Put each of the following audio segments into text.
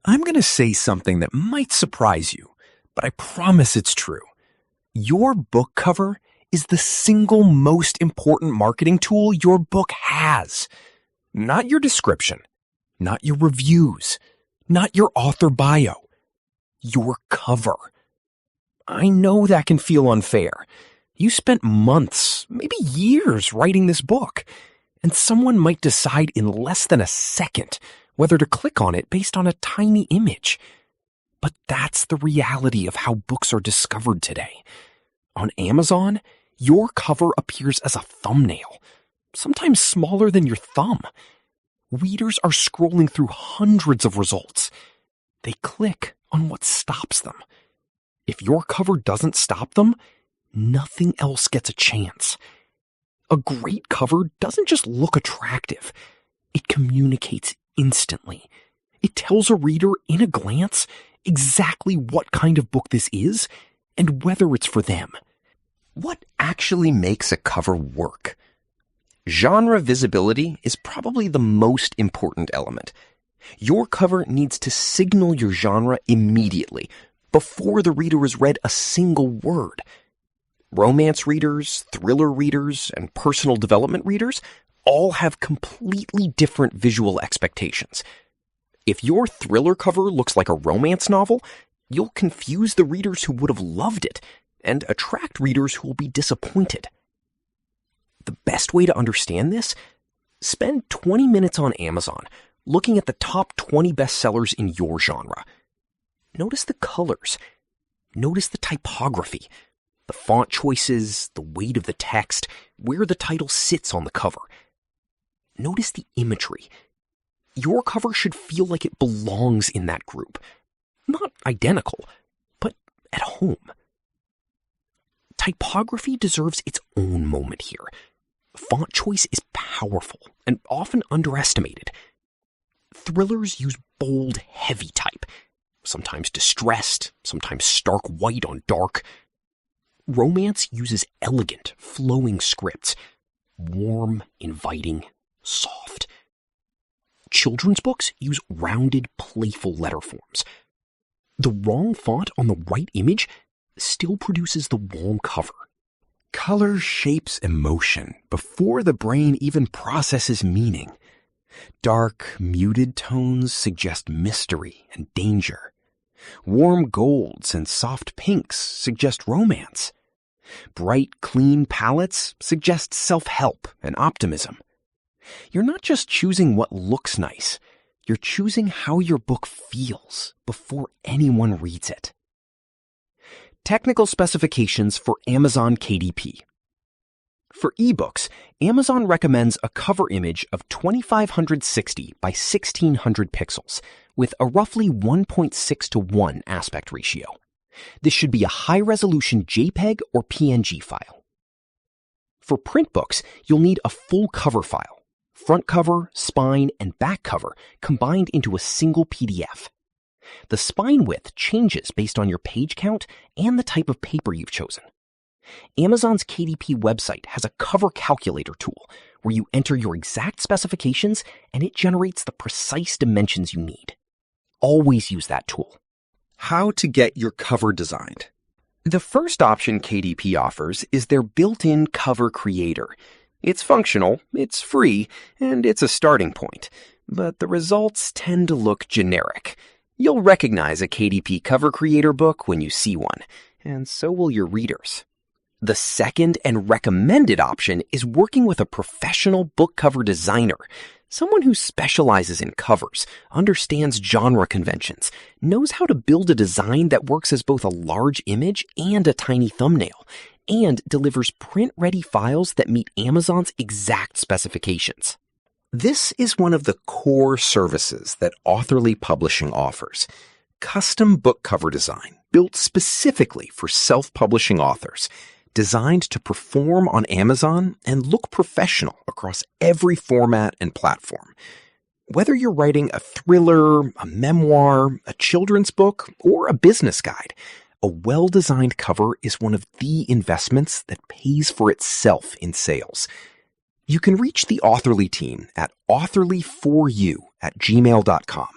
I'm going to say something that might surprise you, but I promise it's true. Your book cover is the single most important marketing tool your book has. Not your description, not your reviews, not your author bio. Your cover. I know that can feel unfair. You spent months, maybe years writing this book, and someone might decide in less than a second whether to click on it based on a tiny image. But that's the reality of how books are discovered today. On Amazon, your cover appears as a thumbnail, sometimes smaller than your thumb. Readers are scrolling through hundreds of results. They click on what stops them. If your cover doesn't stop them, nothing else gets a chance. A great cover doesn't just look attractive. It communicates instantly. It tells a reader in a glance exactly what kind of book this is and whether it's for them. What actually makes a cover work? Genre visibility is probably the most important element. Your cover needs to signal your genre immediately, before the reader has read a single word. Romance readers, thriller readers, and personal development readers all have completely different visual expectations. If your thriller cover looks like a romance novel, you'll confuse the readers who would have loved it and attract readers who will be disappointed. The best way to understand this? Spend 20 minutes on Amazon looking at the top 20 bestsellers in your genre. Notice the colors. Notice the typography, the font choices, the weight of the text, where the title sits on the cover. Notice the imagery. Your cover should feel like it belongs in that group. Not identical, but at home. Typography deserves its own moment here. Font choice is powerful and often underestimated. Thrillers use bold, heavy type, sometimes distressed, sometimes stark white on dark. Romance uses elegant, flowing scripts, warm, inviting, soft. Children's books use rounded, playful letter forms. The wrong font on the right image still produces the wrong cover. Color shapes emotion before the brain even processes meaning. Dark, muted tones suggest mystery and danger. Warm golds and soft pinks suggest romance. Bright, clean palettes suggest self-help and optimism. You're not just choosing what looks nice. You're choosing how your book feels before anyone reads it. Technical specifications for Amazon KDP. For ebooks, Amazon recommends a cover image of 2560 by 1600 pixels with a roughly 1.6 to 1 aspect ratio. This should be a high-resolution JPEG or PNG file. For print books, you'll need a full cover file, front cover, spine, and back cover combined into a single PDF. The spine width changes based on your page count and the type of paper you've chosen. Amazon's KDP website has a cover calculator tool where you enter your exact specifications and it generates the precise dimensions you need. Always use that tool. How to get your cover designed. The first option KDP offers is their built-in cover creator. It's functional, it's free, and it's a starting point. But the results tend to look generic. You'll recognize a KDP cover creator book when you see one, and so will your readers. The second and recommended option is working with a professional book cover designer, someone who specializes in covers, understands genre conventions, knows how to build a design that works as both a large image and a tiny thumbnail, and delivers print-ready files that meet Amazon's exact specifications. This is one of the core services that Authorly Publishing offers. Custom book cover design built specifically for self-publishing authors, designed to perform on Amazon and look professional across every format and platform. Whether you're writing a thriller, a memoir, a children's book, or a business guide, a well-designed cover is one of the investments that pays for itself in sales. You can reach the Authorly team at authorly4u@gmail.com.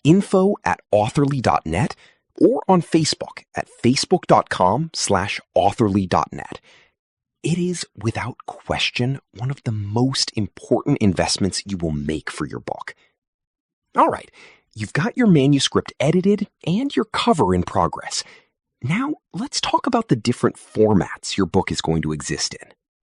info@authorly.net or on Facebook at facebook.com/authorly.net. It is, without question, one of the most important investments you will make for your book. All right, you've got your manuscript edited and your cover in progress. Now, let's talk about the different formats your book is going to exist in.